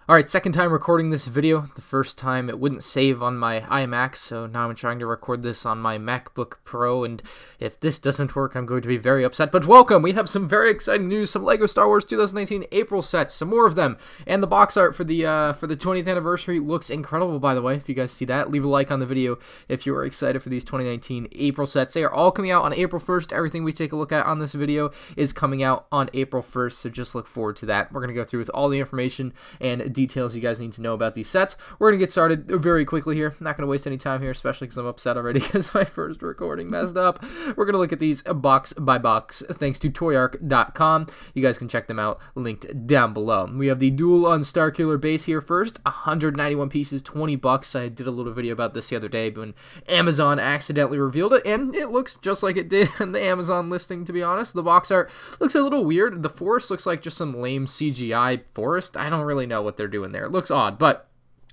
Alright, second time recording this video. The first time it wouldn't save on my iMac, so now I'm trying to record this on my MacBook Pro, and if this doesn't work, I'm going to be very upset. But welcome! We have some very exciting news, some LEGO Star Wars 2019 April sets, some more of them, and the box art for the 20th anniversary looks incredible, by the way. If you guys see that, leave a like on the video if you are excited for these 2019 April sets. They are all coming out on April 1st. Everything we take a look at on this video is coming out on April 1st, so just look forward to that. We're going to go through with all the information and details you guys need to know about these sets. We're going to get started very quickly here. Not going to waste any time here, especially because I'm upset already because my first recording messed up. We're going to look at these box by box thanks to toyark.com. You guys can check them out, linked down below. We have the Duel on Starkiller base here first, 191 pieces, 20 bucks. I did a little video about this the other day when Amazon accidentally revealed it, and it looks just like it did in the Amazon listing, to be honest. The box art looks a little weird. The forest looks like just some lame CGI forest. I don't really know what they're doing there. It looks odd, but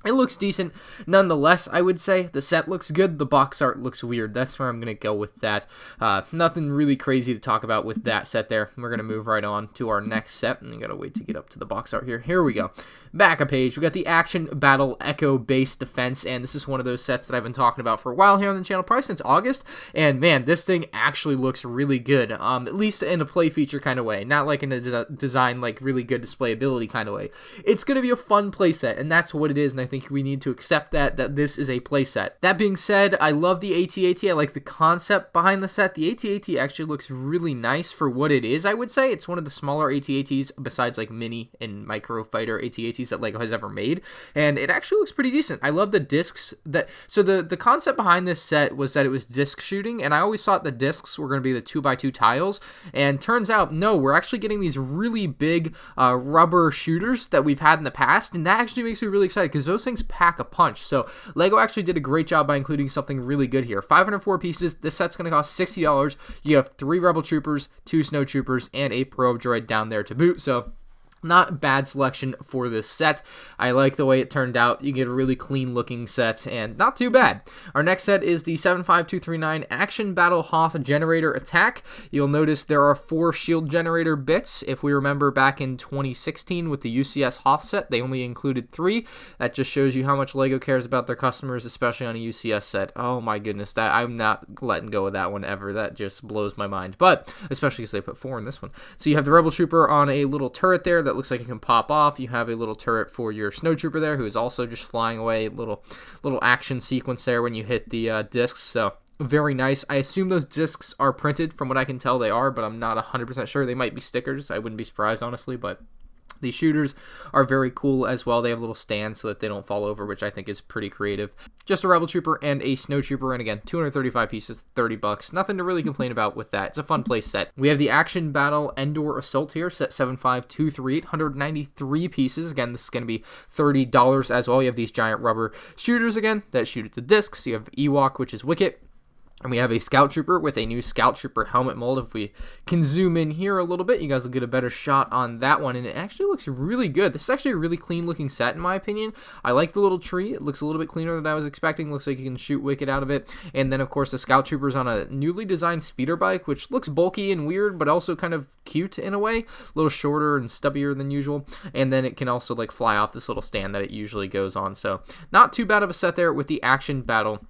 it looks decent nonetheless, I would say. The set looks good. The box art looks weird. That's where I'm going to go with that. Nothing really crazy to talk about with that set there. We're going to move right on to our next set. And I got to wait to get up to the box art here. Here we go. Back a page. We got the Action Battle Echo Base Defense. And this is one of those sets that I've been talking about for a while here on the channel, probably since August. And man, this thing actually looks really good. At least in a play feature kind of way. Not like in a design, like really good displayability kind of way. It's going to be a fun play set. And that's what it is. And I think we need to accept that this is a playset. That being said, I love the AT-AT. I like the concept behind the set. The AT-AT actually looks really nice for what it is, I would say. It's one of the smaller AT-ATs besides like mini and micro fighter AT-ATs that LEGO has ever made, and it actually looks pretty decent. I love the discs. So the concept behind this set was that it was disc shooting, and I always thought the discs were going to be the 2x2 tiles, and turns out, no, we're actually getting these really big rubber shooters that we've had in the past, and that actually makes me really excited because those things pack a punch. So LEGO actually did a great job by including something really good here. 504 pieces. This set's going to cost $60. You have 3 Rebel Troopers, 2 Snow Troopers, and a Probe Droid down there to boot. So not bad selection for this set. I like the way it turned out. You get a really clean looking set and not too bad. Our next set is the 75239 Action Battle Hoth Generator Attack. You'll notice there are 4 shield generator bits. If we remember back in 2016 with the UCS Hoth set, they only included 3. That just shows you how much LEGO cares about their customers, especially on a UCS set. Oh my goodness, that I'm not letting go of that one ever. That just blows my mind. But especially because they put 4 in this one. So you have the Rebel Trooper on a little turret there that looks like it can pop off. You have a little turret for your Snowtrooper there, who is also just flying away. Little action sequence there when you hit the discs. So very nice. I assume those discs are printed. From what I can tell, they are, but I'm not 100% sure. They might be stickers. I wouldn't be surprised, honestly, but these shooters are very cool as well. They have little stands so that they don't fall over, which I think is pretty creative. Just a Rebel Trooper and a Snow Trooper, and again, 235 pieces, 30 bucks. Nothing to really complain about with that. It's a fun play set. We have the Action Battle Endor Assault here, set 7523, 193 pieces. Again, this is going to be $30 as well. You have these giant rubber shooters again that shoot at the discs. You have Ewok, which is Wicket. And we have a Scout Trooper with a new Scout Trooper helmet mold. If we can zoom in here a little bit, you guys will get a better shot on that one. And it actually looks really good. This is actually a really clean looking set in my opinion. I like the little tree. It looks a little bit cleaner than I was expecting. Looks like you can shoot Wicket out of it. And then of course the Scout Trooper's on a newly designed speeder bike, which looks bulky and weird, but also kind of cute in a way. A little shorter and stubbier than usual. And then it can also like fly off this little stand that it usually goes on. So not too bad of a set there with the Action Battle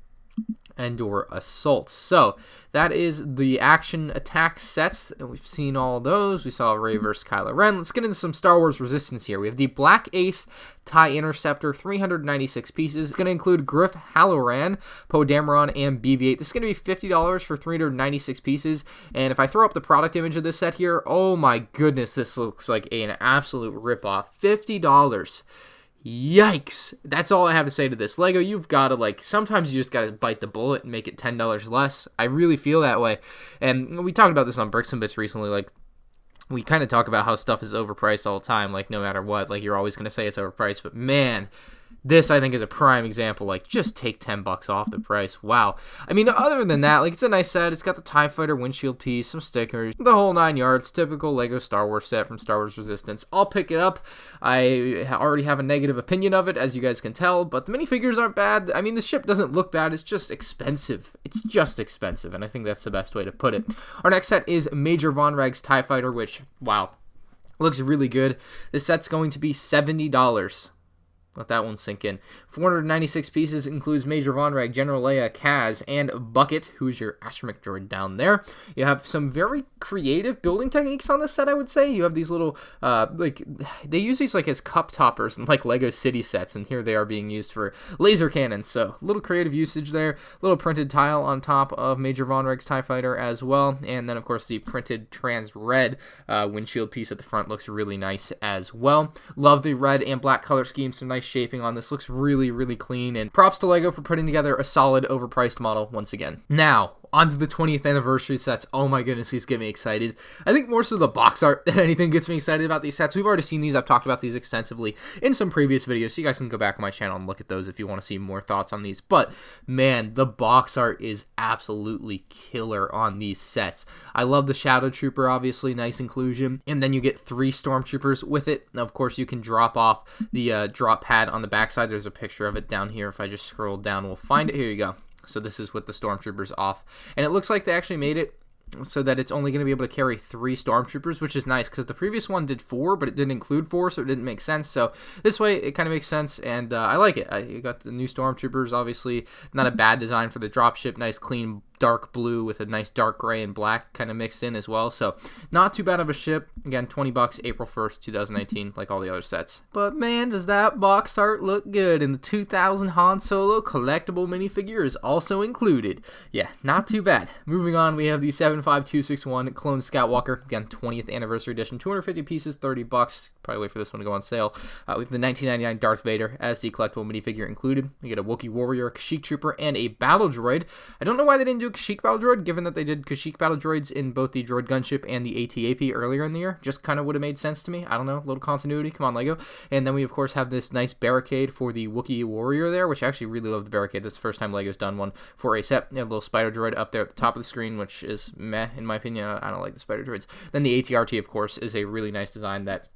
Endor Assault. So that is the action attack sets, and we've seen all those. We saw Rey vs. Kylo Ren. Let's get into some Star Wars Resistance here. We have the Black Ace TIE Interceptor, 396 pieces. It's going to include Griff Halloran, Poe Dameron, and BB-8. This is going to be $50 for 396 pieces, and if I throw up the product image of this set here, oh my goodness, this looks like an absolute ripoff. $50. Yikes. That's all I have to say to this. LEGO, you've got to, sometimes you just got to bite the bullet and make it $10 less. I really feel that way. And we talked about this on Bricks and Bits recently, we kind of talk about how stuff is overpriced all the time, no matter what. You're always going to say it's overpriced, but man, this, I think, is a prime example. Just take 10 bucks off the price. Wow. I mean, other than that, it's a nice set. It's got the TIE Fighter windshield piece, some stickers, the whole 9 yards. Typical LEGO Star Wars set from Star Wars Resistance. I'll pick it up. I already have a negative opinion of it, as you guys can tell, but the minifigures aren't bad. I mean, the ship doesn't look bad. It's just expensive. It's just expensive, and I think that's the best way to put it. Our next set is Major Vonreg's TIE Fighter, which, wow, looks really good. This set's going to be $70. Let that one sink in. 496 pieces, includes Major Vonreg, General Leia, Kaz, and Bucket, who's your astromech droid down there. You have some very creative building techniques on this set, I would say. You have these little, they use these like as cup toppers in like Lego City sets, and here they are being used for laser cannons. So a little creative usage there. Little printed tile on top of Major Vonreg's TIE Fighter as well, and then of course the printed trans red windshield piece at the front looks really nice as well. Love the red and black color scheme. Some nice shaping on this. Looks really, really clean, and props to LEGO for putting together a solid overpriced model once again. Now, on to the 20th anniversary sets. Oh my goodness, these get me excited. I think more so the box art than anything gets me excited about these sets. We've already seen these. I've talked about these extensively in some previous videos, so you guys can go back on my channel and look at those if you want to see more thoughts on these. But man, the box art is absolutely killer on these sets. I love the Shadow Trooper, obviously, nice inclusion. And then you get 3 Stormtroopers with it. Now, of course, you can drop off the drop pad on the backside. There's a picture of it down here. If I just scroll down, we'll find it. Here you go. So this is with the Stormtroopers off. And it looks like they actually made it so that it's only going to be able to carry 3 Stormtroopers, which is nice because the previous one did 4, but it didn't include 4, so it didn't make sense. So this way, it kind of makes sense, and I like it. You got the new Stormtroopers, obviously. Not a bad design for the dropship. Nice, clean dark blue with a nice dark gray and black kind of mixed in as well. So not too bad of a ship. Again, $20, April 1st, 2019, like all the other sets. But man, does that box art look good. And the 2000 Han Solo collectible minifigure is also included. Yeah, not too bad. Moving on, we have the 75261 Clone Scoutwalker. Again, 20th anniversary edition, 250 pieces, $30. Probably wait for this one to go on sale. We have the 1999 Darth Vader as the collectible minifigure included. You get a Wookiee Warrior, a Kashyyyk Trooper, and a Battle Droid. I don't know why they didn't do a Kashyyyk Battle Droid, given that they did Kashyyyk Battle Droids in both the Droid Gunship and the AT-AP earlier in the year. Just kind of would have made sense to me. I don't know, a little continuity. Come on, LEGO. And then we, of course, have this nice barricade for the Wookiee Warrior there, which I actually really love the barricade. This is the first time LEGO's done one for a set. You have a little Spider Droid up there at the top of the screen, which is meh, in my opinion. I don't like the Spider Droids. Then the AT-RT, of course, is a really nice design that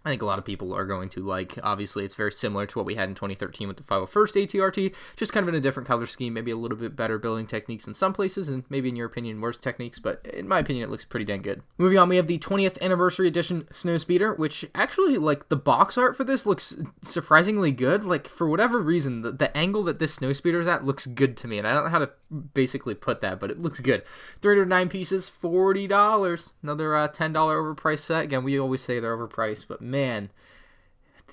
I think a lot of people are going to like. Obviously, it's very similar to what we had in 2013 with the 501st AT-RT, just kind of in a different color scheme, maybe a little bit better building techniques in some places, and maybe in your opinion, worse techniques, but in my opinion, it looks pretty dang good. Moving on, we have the 20th Anniversary Edition Snowspeeder, which actually, like, the box art for this looks surprisingly good. Like, for whatever reason, the angle that this Snowspeeder is at looks good to me, and I don't know how to basically put that, but it looks good. 309 pieces, $40. Another $10 overpriced set. Again, we always say they're overpriced, but man,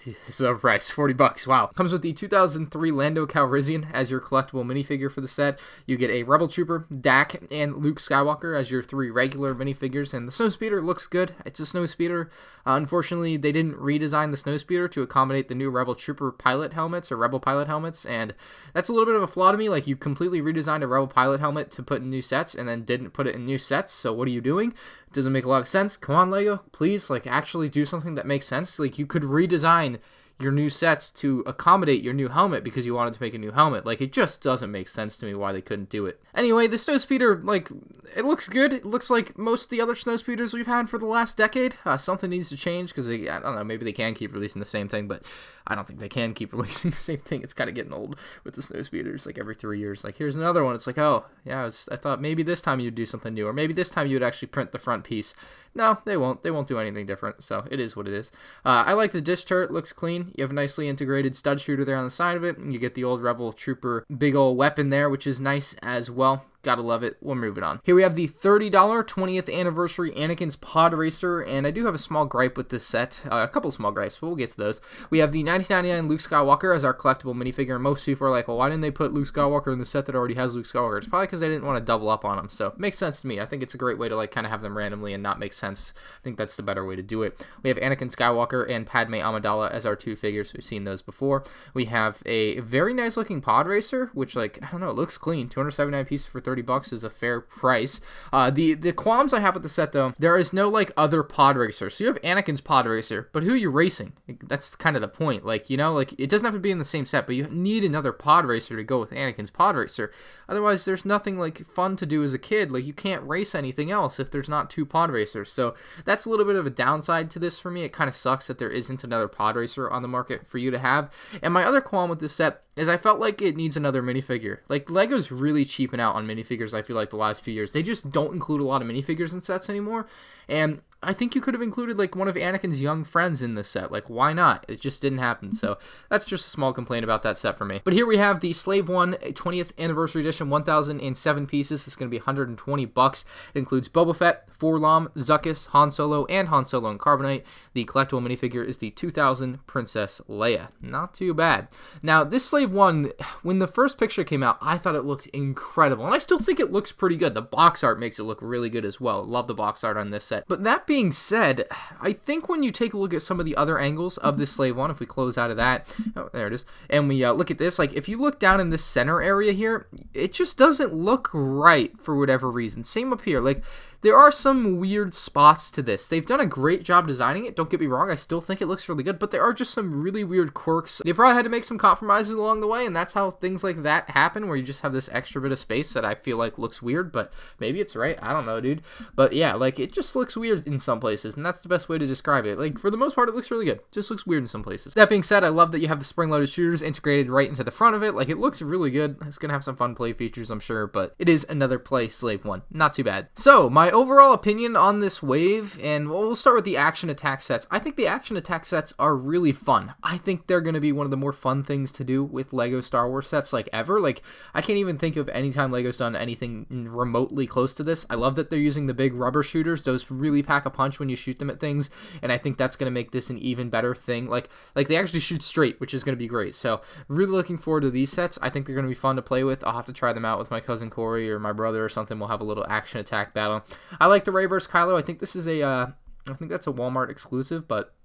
this is overpriced. $40. Wow. Comes with the 2003 Lando Calrissian as your collectible minifigure for the set. You get a Rebel Trooper, Dak, and Luke Skywalker as your 3 regular minifigures. And the Snowspeeder looks good. It's a Snowspeeder. Unfortunately, they didn't redesign the Snowspeeder to accommodate the new Rebel Trooper pilot helmets or Rebel pilot helmets. And that's a little bit of a flaw to me. Like, you completely redesigned a Rebel pilot helmet to put in new sets and then didn't put it in new sets. So what are you doing? It doesn't make a lot of sense. Come on, LEGO. Please, like, actually do something that makes sense. Like, you could redesign your new sets to accommodate your new helmet because you wanted to make a new helmet. Like, it just doesn't make sense to me why they couldn't do it. Anyway, the Snowspeeder, like, it looks good. It looks like most of the other Snowspeeders we've had for the last decade. Something needs to change because, I don't know, maybe they can keep releasing the same thing, but I don't think they can keep releasing the same thing. It's kind of getting old with the Snowspeeders, like every 3 years. Like, here's another one. It's like, oh, yeah, I thought maybe this time you'd do something new, or maybe this time you would actually print the front piece. No, they won't. They won't do anything different, so it is what it is. I like the dish turret. Looks clean. You have a nicely integrated stud shooter there on the side of it. You get the old Rebel Trooper big old weapon there, which is nice as well. Gotta love it. We'll move it on. Here we have the $30 20th Anniversary Anakin's Podracer, and I do have a small gripe with this set. A couple small gripes, but we'll get to those. We have the 1999 Luke Skywalker as our collectible minifigure, and most people are like, well, why didn't they put Luke Skywalker in the set that already has Luke Skywalker? It's probably because they didn't want to double up on him, so it makes sense to me. I think it's a great way to, like, kind of have them randomly and not make sense. I think that's the better way to do it. We have Anakin Skywalker and Padme Amidala as our 2 figures. We've seen those before. We have a very nice looking Podracer, which, like, I don't know, it looks clean. 279 pieces for $30 is a fair price. The qualms I have with the set, though, there is no, like, other Podracer. So you have Anakin's Podracer, but who are you racing? That's kind of the point. Like, you know, like, it doesn't have to be in the same set, but you need another Podracer to go with Anakin's Podracer. Otherwise, there's nothing, like, fun to do as a kid. Like, you can't race anything else if there's not 2 Podracers. So that's a little bit of a downside to this for me. It kind of sucks that there isn't another Podracer on the market for you to have. And my other qualm with this set is I felt like it needs another minifigure. Like, LEGO's really cheaping out on minifigures, I feel like, the last few years. They just don't include a lot of minifigures in sets anymore. And I think you could have included like one of Anakin's young friends in this set. Like, why not? It just didn't happen. So that's just a small complaint about that set for me. But here we have the Slave One 20th Anniversary Edition, 1,007 pieces. It's going to be $120. It includes Boba Fett, Forlom, Zuckuss, Han Solo, and Han Solo and Carbonite. The collectible minifigure is the 2000 Princess Leia. Not too bad. Now, this Slave One, when the first picture came out, I thought it looked incredible, and I still think it looks pretty good. The box art makes it look really good as well. Love the box art on this set. But that being said, I think when you take a look at some of the other angles of this Slave One, if we close out of that, oh, there it is, and we look at this, like, if you look down in this center area here, it just doesn't look right for whatever reason. Same up here. Like, there are some weird spots to this. They've done a great job designing it, don't get me wrong, I still think it looks really good, but there are just some really weird quirks. They probably had to make some compromises along the way, and that's how things like that happen, where you just have this extra bit of space that I feel like looks weird, but maybe it's right, I don't know, dude. But yeah, like, it just looks weird in some places, and that's the best way to describe it. Like, for the most part, it looks really good. It just looks weird in some places. That being said, I love that you have the spring-loaded shooters integrated right into the front of it. Like, it looks really good. It's gonna have some fun play features, I'm sure, but it is another play Slave One. Not too bad. So, my overall opinion on this wave, and we'll start with the action attack sets. I think the action attack sets are really fun. I think they're going to be one of the more fun things to do with LEGO Star Wars sets like ever. Like, I can't even think of any time LEGO's done anything remotely close to this. I love that they're using the big rubber shooters. Those really pack a punch when you shoot them at things, and I think that's going to make this an even better thing. Like they actually shoot straight, which is going to be great. So really looking forward to these sets. I think they're going to be fun to play with. I'll have to try them out with my cousin Corey or my brother or something. We'll have a little action attack battle. I like the Rey vs. Kylo. I think this is I think that's a Walmart exclusive, but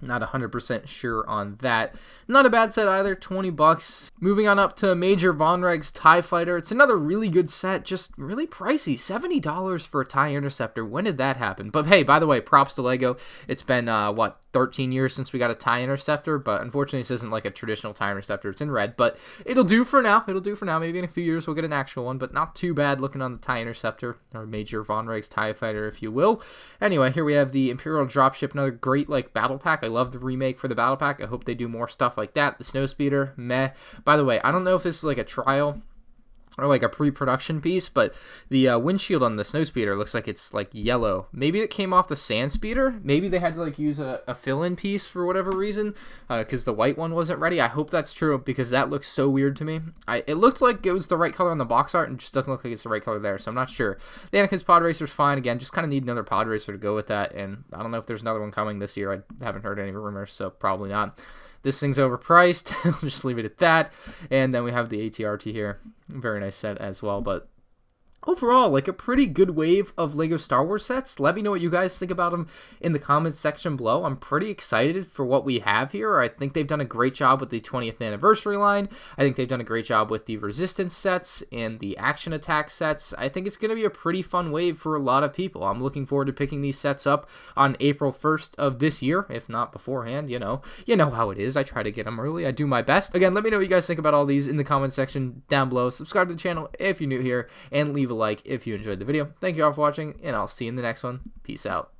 not 100% sure on that. Not a bad set either, $20. Moving on up to Major Vonreg's TIE Fighter. It's another really good set, just really pricey. $70 for a TIE Interceptor. When did that happen? But hey, by the way, props to LEGO. It's been, 13 years since we got a TIE Interceptor, but unfortunately this isn't like a traditional TIE Interceptor. It's in red, but it'll do for now. It'll do for now. Maybe in a few years we'll get an actual one, but not too bad looking on the TIE Interceptor, or Major Vonreg's TIE Fighter, if you will. Anyway, here we have the Imperial Dropship, another great, like, battle pack. I love the remake for the battle pack. I hope they do more stuff like that. The Snowspeeder, meh. By the way, I don't know if this is like a trial or like a pre-production piece, but the windshield on the Snowspeeder looks like it's like yellow. Maybe it came off the Sandspeeder. Maybe they had to like use a fill-in piece for whatever reason, because the white one wasn't ready. I hope that's true, because that looks so weird to me. It looked like it was the right color on the box art, and just doesn't look like it's the right color there, so I'm not sure. The Anakin's Podracer's fine. Again, just kind of need another Podracer to go with that, and I don't know if there's another one coming this year. I haven't heard any rumors, so probably not. This thing's overpriced. I'll just leave it at that. And then we have the ATRT here. Very nice set as well, but overall, like, a pretty good wave of LEGO Star Wars sets. Let me know what you guys think about them in the comments section below. I'm pretty excited for what we have here. I think they've done a great job with the 20th anniversary line. I think they've done a great job with the Resistance sets and the Action Attack sets. I think it's going to be a pretty fun wave for a lot of people. I'm looking forward to picking these sets up on April 1st of this year, if not beforehand. You know how it is. I try to get them early. I do my best. Again, let me know what you guys think about all these in the comments section down below. Subscribe to the channel if you're new here, and leave a like if you enjoyed the video. Thank you all for watching, and I'll see you in the next one. Peace out.